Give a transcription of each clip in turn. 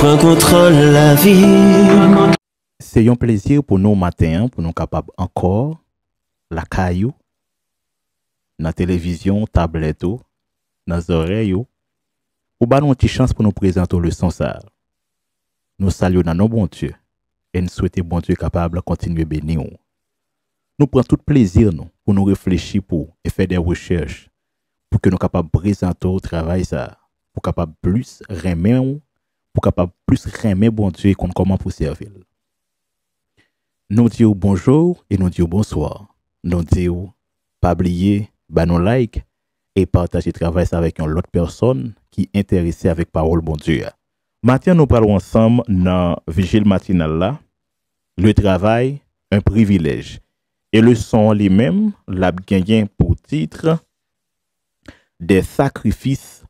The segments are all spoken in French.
prend contrôle la vie. C'est un plaisir pour nous matin, pour nous capables encore, la caillou, dans la télévision, tablette, dans les oreilles, ou bah nous une chance pour nous présenter le son ça. Nous saluons dans nos bons Dieu et nous souhaitons bon Dieu capable de continuer à bénir. Nous prenons tout plaisir nous, pour nous réfléchir pour et faire des recherches pour que nous capables de présenter au travail ça, pour capable plus remettre, pour capable plus remettre bon Dieu et qu'on comment pour servir. Nous disons bonjour et nous disons bonsoir. Nous disons pas oublier bah nous like et partager le travail avec une autre personne qui est intéressée avec parole bon Dieu. Maintenant nous parlons ensemble dans vigile matinale là, le travail un privilège. Et le son lui-même l'a gagné pour titre des sacrifices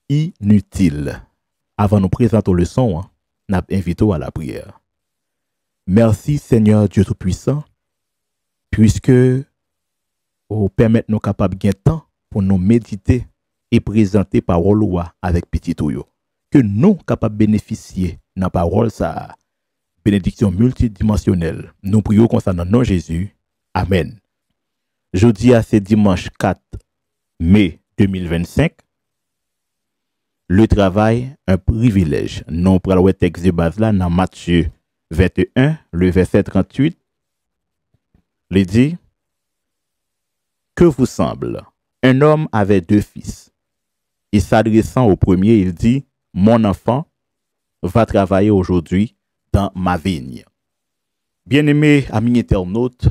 inutiles. Avant de nous présenter le son, nous invitons à la prière. Merci Seigneur Dieu Tout-Puissant, puisque vous permettez nous capables de temps pour nous méditer et présenter parole avec petit touyo. Que nous capables de bénéficier de la parole ça, bénédiction multidimensionnelle. Nous prions concernant nom Jésus. Amen. Jeudi à ce dimanche 4 mai 2025. Le travail, un privilège. Nous prenons le texte de base là dans Matthieu 21, le verset 38. Il dit, que vous semble? Un homme avait 2 fils. Et s'adressant au premier, il dit, mon enfant va travailler aujourd'hui dans ma vigne. Bien-aimés amis internautes,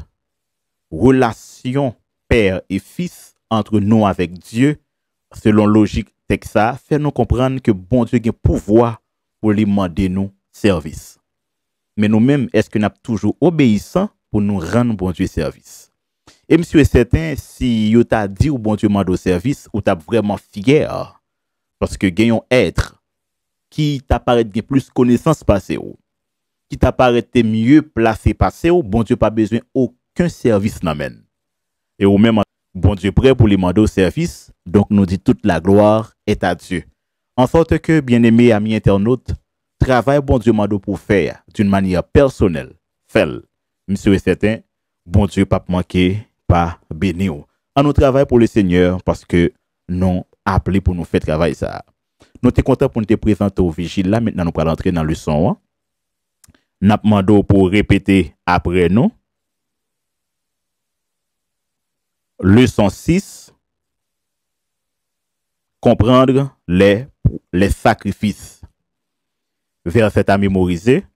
relation père et fils entre nous avec Dieu, selon logique texte, fait nous comprendre que bon Dieu a pouvoir pour lui demander nous service. Mais nous-mêmes, est-ce que nous sommes toujours obéissants pour nous rendre bon Dieu service? Et monsieur est certain, si vous t'a dit au bon Dieu demande service, ou t'as vraiment fier, parce que gagnons être qui t'apparaît bien plus connaissance passée ou, qui t'apparaît mieux placé passé ou, bon Dieu pas besoin aucun service n'amène. Et ou même, bon Dieu prêt pour lui demander au service, donc nous dit toute la gloire est à Dieu. En sorte que, bien-aimés amis internautes, travail bon Dieu m'a pour faire d'une manière personnelle, fait. Monsieur est certain, bon Dieu pas manquer, pas béni. En nous travail pour le Seigneur parce que nous appelés pour nous faire travail ça. Nous sommes contents pour nous te présenter au vigile là, maintenant nous allons entrer dans le son. Nous demandons pour répéter après nous. Leçon 6. Comprendre les sacrifices. Verset à mémoriser.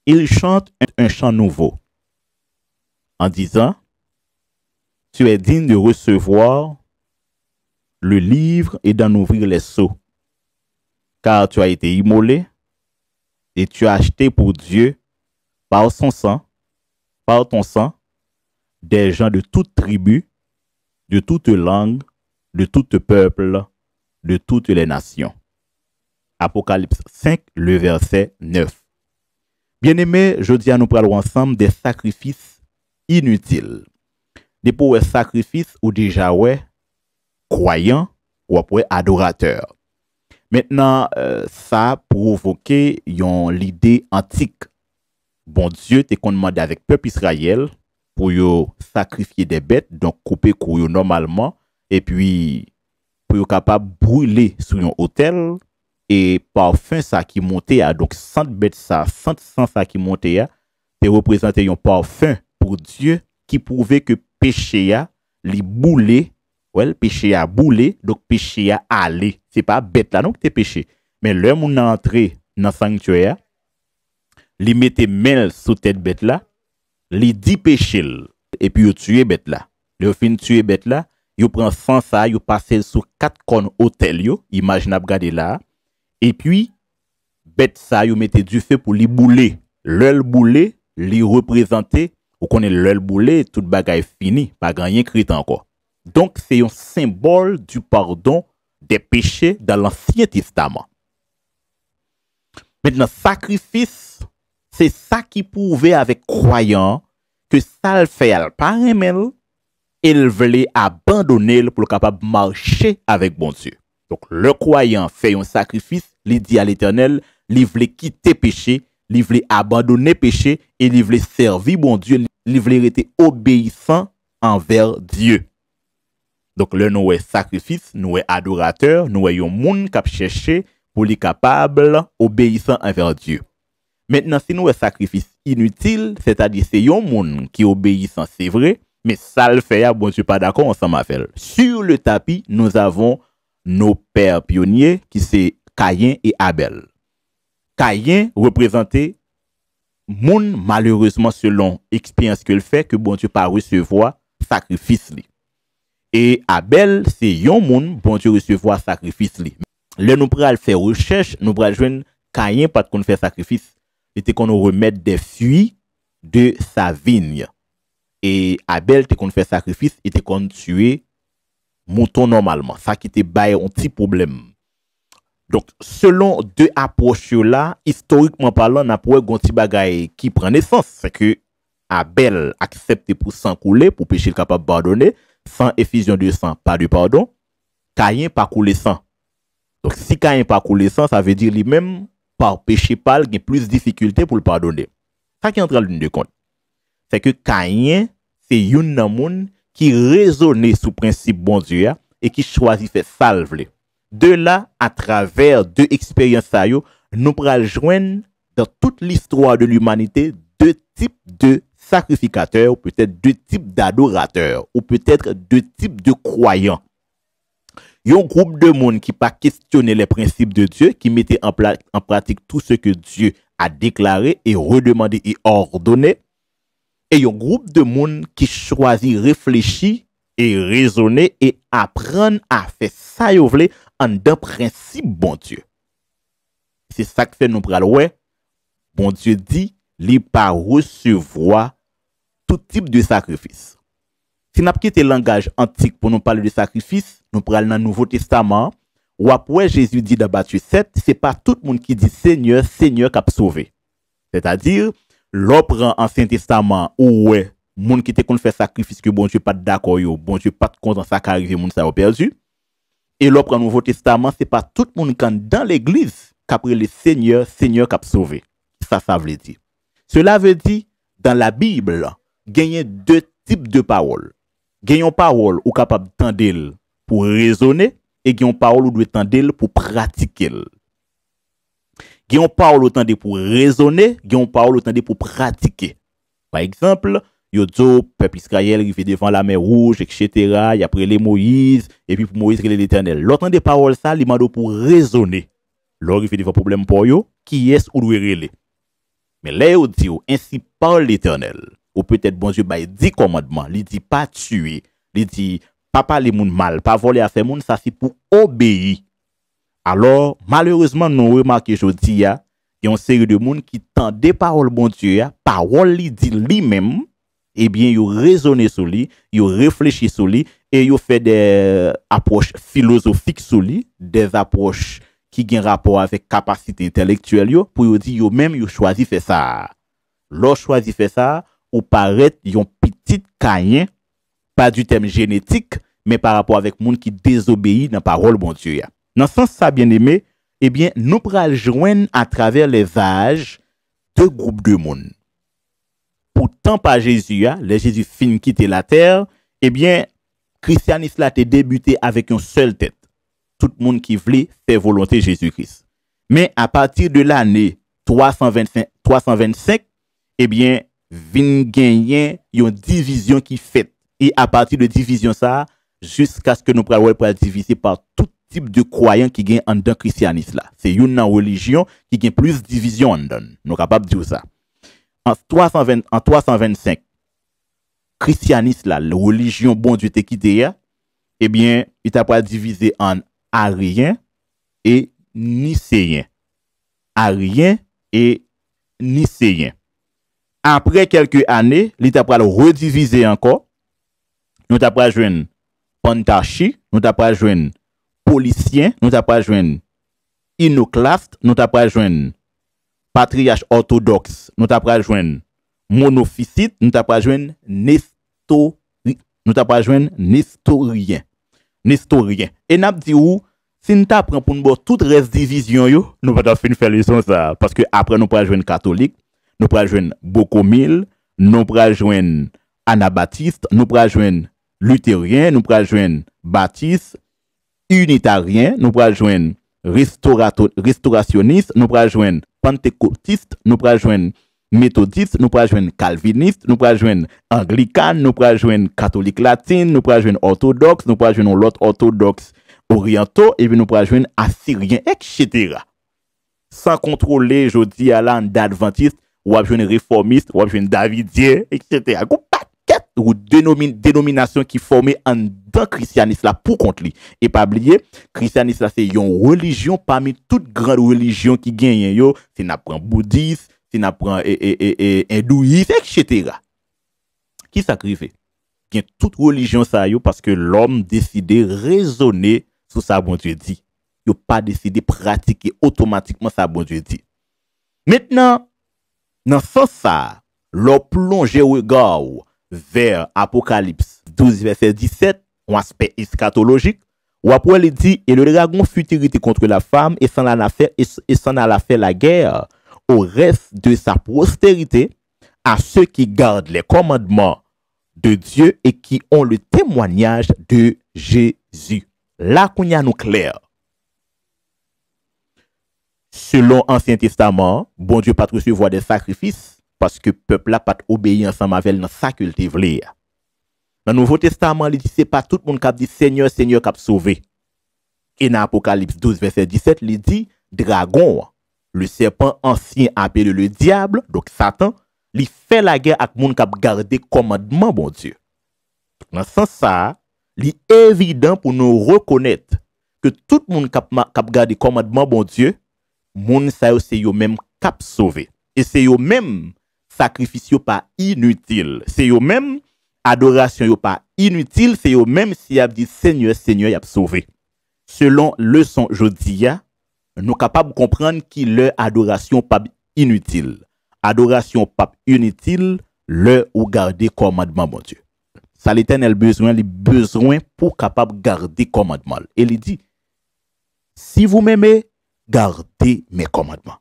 Il chante un chant nouveau en disant, tu es digne de recevoir le livre et d'en ouvrir les sceaux, car tu as été immolé et tu as acheté pour Dieu par son sang, par ton sang, des gens de toute tribu, de toute langue, de tout peuple, de toutes les nations. Apocalypse 5, le verset 9. Bien-aimés, je dis à nous parler ensemble des sacrifices inutiles. Des pour sacrifices ou déjà ouais, croyants ou après adorateurs. Maintenant, ça a provoqué l'idée antique. Bon Dieu t'es commandé avec peuple Israël pour sacrifier des bêtes, donc couper couille normalement, et puis pour capable brûler sur un autel, et parfum ça qui montait à, donc 100 bêtes ça, 100 ça qui montait à, te représenté un parfum pour Dieu qui prouvait que péché a, li boulé, ouais, péché a boulé, donc péché a allé. C'est pas bête là, non, que t'es péché. Mais l'homme on a entré dans le sanctuaire, li mette mel sous tête bête là, li dit péché, et puis il tue bête là. Le fin tuer bête là, il prend 100 ça, il passe sur 4 cônes hôtel yo, imaginable regarder là, et puis bête ça, il mette du feu pour li bouler. L'œil boulé, li représenter, ou connaît l'œil boulé, toute bagaille fini, pas rien écrit encore. Donc c'est un symbole du pardon des péchés dans l'Ancien Testament. Maintenant, sacrifice, c'est ça qui prouvait avec croyant que ça le fait pas remel, il voulait abandonner pour le capable marcher avec bon Dieu. Donc le croyant fait un sacrifice, il dit à l'Éternel, li vle quitter péché, li vle abandonner péché et li vle servir bon Dieu, li vle rester obéissant envers Dieu. Donc là nous est sacrifice, nous est adorateur, nous est yon moun k'ap chercher pour li capable obéissant envers Dieu. Maintenant si nous est sacrifice inutile, c'est-à-dire c'est yon moun qui obéissant, c'est vrai, mais ça le fait, bon Dieu pas d'accord ensemble avec elle. Sur le tapis, nous avons nos pères pionniers qui c'est Caïn et Abel. Caïn représentait moun malheureusement selon expérience qu'il fait que bon Dieu pas recevoir sacrifice li. Et Abel c'est yon moun bon Dieu recevoir sacrifice li. Là nous pral faire recherche, nous pral joindre Caïn pas qu'on fait sacrifice, c'était qu'on remette des fruits de sa vigne. Et Abel te qu'on fait sacrifice et te qu'on tuer mouton normalement. Ça qui te baille un petit problème. Donc, selon deux approches là, historiquement parlant, n'a pas un petit bagay qui prend naissance. C'est que Abel accepte pour sang couler, pour péché capable de pardonner. Sans effusion de sang, pas de pardon. Caïn pas couler sang. Donc, si Caïn pas couler sang, ça veut dire lui-même, par péché pâle, il y a plus de difficultés pour le pardonner. Ça qui est en train de compte. C'est que Caïn, c'est yon nan moun qui raisonne sous principe bon Dieu et qui choisit faire salve. De là, à travers deux expériences, nous pourrons joindre dans toute l'histoire de l'humanité deux types de sacrificateurs, ou peut-être deux types d'adorateurs, ou peut-être deux types de croyants. Il y a un groupe de monde qui pas questionner les principes de Dieu, qui mettait en pratique tout ce que Dieu a déclaré et redemandé et ordonné. Et il y a un groupe de monde qui choisit réfléchir et raisonner et apprendre à faire ça yo vle en d'un principe bon Dieu. C'est ça que fait nous pral ouais. Bon Dieu dit, li pas recevoir tout type de sacrifice. Si nous quitté le langage antique pour nous parler de sacrifice, nous pral dans le Nouveau Testament, ou après Jésus dit dans Matthieu 7, c'est pas tout le monde qui dit Seigneur, Seigneur qui a sauvé. C'est-à-dire, l'on prend Ancien Testament ou ouais, moun qui te kon fait sacrifice que bon Dieu pas d'accord yo, bon Dieu pas content ça qui arrive moun ça a perdu. Et l'on prend Nouveau Testament, c'est pas tout le monde qui dans l'église qu'après le Seigneur, Seigneur qui a sauvé. Ça veut dire. Cela veut dire dans la Bible, gagner deux types de paroles. Gagner parole ou capable d'entendre pour raisonner et gagner parole ou doit entendre pour pratiquer. Gagner parole autant pour raisonner, gagner parole autant pour pratiquer. Par exemple, yo do peuple Israël qui fait devant la mer rouge, etc. Y après les Moïse et puis pour Moïse il est l'Éternel. L'autant des paroles ça, il m'a pour raisonner. Lors il fait des problèmes pour yo, qui est ou doit relé. Mais là yo dit ainsi parle l'Éternel. Ou peut-être bon Dieu ba 10 commandements, il dit pas tuer, il dit pas parler moun mal, pas voler à faire moun, ça c'est pour obéir. Alors malheureusement nous remarquons aujourd'hui il y a une série de monde qui tend des paroles bon Dieu, parole li dit lui-même, eh bien yo raisonner sur lui, yo réfléchir sur lui et yo fait des approches philosophiques sur lui, des approches qui ont rapport avec capacité intellectuelle yo pour yo dire yo même yo choisi faire ça. L'on choisi faire ça ou paraître yon petit Caïn, pas du thème génétique, mais par rapport avec monde qui désobéit dans parole bon Dieu. Dans ce sens ça bien aimé, eh bien nous pral joindre à travers les âges deux groupes de monde. Pourtant par Jésus, les Jésus fin quitter la terre, eh bien christianisme là t'est débuté avec une seule tête. Tout le monde qui voulait faire volonté Jésus-Christ. Mais à partir de l'année 325, eh bien vin gagner une division qui fait. Et à partir de division ça, jusqu'à ce que nous pral diviser par tout type de croyants qui gagne en dans christianisme là. C'est une religion qui gagne plus division en dedans. Nous capable de dire ça. En 325 christianisme là, la religion bon Dieu te quitté, eh bien, il t'a pas divisé en ariens et nicéens. Ariens et nicéens. Après quelques années, il t'a pas redivisé encore. Nous t'a pas joindre Pantarchi, nous t'a pas joindre Policien, nous t'a pas joindre Inoclaste, nous t'a pas joindre Patriarche orthodoxe, nous t'a pas joindre Monophysite, nous t'a pas joindre Nestorien. Nestorien. Et n'a dit où Si nous t'apprend pour nous toute reste division yo, nous pas fin faire leçon ça parce que après nous pas joindre catholique, nous pas joindre Bocomil, nous pas joindre Anabaptiste, nous pas joindre luthérien, nous pas joindre baptiste, unitarien, nous pas joindre restaurationniste, nous pas joindre pentecôtiste, nous pas joindre méthodiste, nous pas joindre calviniste, nous pas joindre anglican, nous pas joindre catholique latine, nous pas joindre orthodoxe, nous pas joindre l'autre orthodoxe orientaux et puis nous pas joindre assyrien, etc. Sans contrôler, je dis à l'an d'adventiste, ou à joindre réformiste, ou à joindre davidien, etc. Ou paquet ou dénomination qui formée en dans christianisme là pour contre lui. Et pas oublier, christianisme là c'est une religion parmi toutes grandes religions qui gagnent yo, c'est n'apprend bouddhisme, c'est n'apprend hindouisme, etc. Qui sacrifie? Bien toute religion ça yo parce que l'homme décidé raisonner sur ça bon Dieu dit. Yo pas décidé pratiquer automatiquement ça bon Dieu dit. Maintenant dans ce sens ça, l'on plonge regard vers Apocalypse 12 verset 17, un aspect eschatologique, où après il dit et le dragon fut irrité contre la femme et s'en alla faire la guerre au reste de sa postérité à ceux qui gardent les commandements de Dieu et qui ont le témoignage de Jésus. Là qu'on y a nous clair. Selon l'Ancien Testament, bon Dieu pas recevoir des sacrifices parce que peuple là pas obéir ensemble avec dans sa culte vle. Dans le Nouveau Testament, il dit c'est pas tout le monde qui dit Seigneur, Seigneur qui a sauvé. Et dans Apocalypse 12 verset 17, il dit dragon, le serpent ancien appelé le diable, donc Satan, il fait la guerre avec monde qui a gardé commandement bon Dieu. Dans ce sens ça, il est évident pour nous reconnaître que tout le monde qui a gardé commandement bon Dieu, moun sa yo c'est yo même cap sauvé. Et c'est yo même sacrifice yo pas inutile. C'est yo même adoration yo pas inutile, c'est yo même si y a dit Seigneur, Seigneur y a sauvé. Selon leçon jodia, nous capable comprendre qui leur adoration pas inutile. Adoration pas inutile, leur ou garder commandement bon Dieu. Ça l'Éternel besoin, les besoins pour capable garder commandement. Et il dit si vous m'aimez, gardez mes commandements.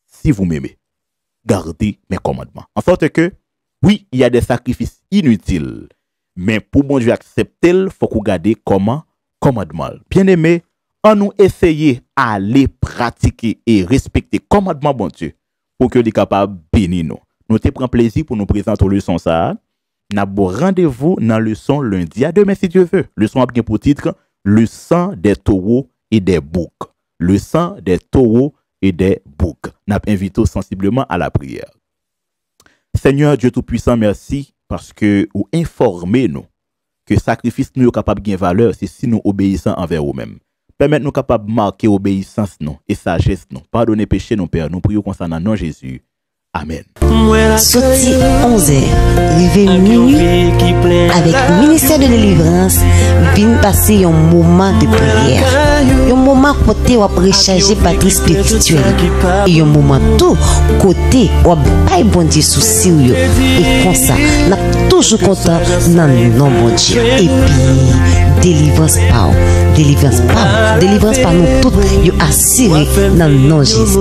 Si vous m'aimez, gardez mes commandements. En sorte que, oui, il y a des sacrifices inutiles, mais pour bon Dieu accepter, il faut qu'on garde comment commandement. Bien aimé, on nous essayer à aller pratiquer et respecter commandement bon Dieu pour que les capables bénir nous. Nous te prenons plaisir pour nous présenter leçon ça. N'a bon rendez-vous dans leçon lundi à demain si Dieu veut. Leçon a bien pour titre le sang des taureaux et des boucs. Le sang des taureaux et des boucs. N'a invité sensiblement à la prière. Seigneur Dieu Tout-Puissant, merci parce que vous informez nous que sacrifice nous est capable de gagner valeur, c'est si nous obéissons envers nous-mêmes. Permettez-nous capable de marquer obéissance nous et sagesse nous. Pardonnez péché nous, Père. Nous prions concernant nom Jésus. Amen. Sorti 11h, rivé minuit, avec ministère de délivrance, vient passer un moment de prière. Un moment côté où recharger batterie spirituelle. Et un moment tout côté où pas bon Dieu souci. Et comme ça, n'a toujours content dans le nom bon Dieu. Et puis, délivrance par nous toutes, assuré dans le nom de Jésus.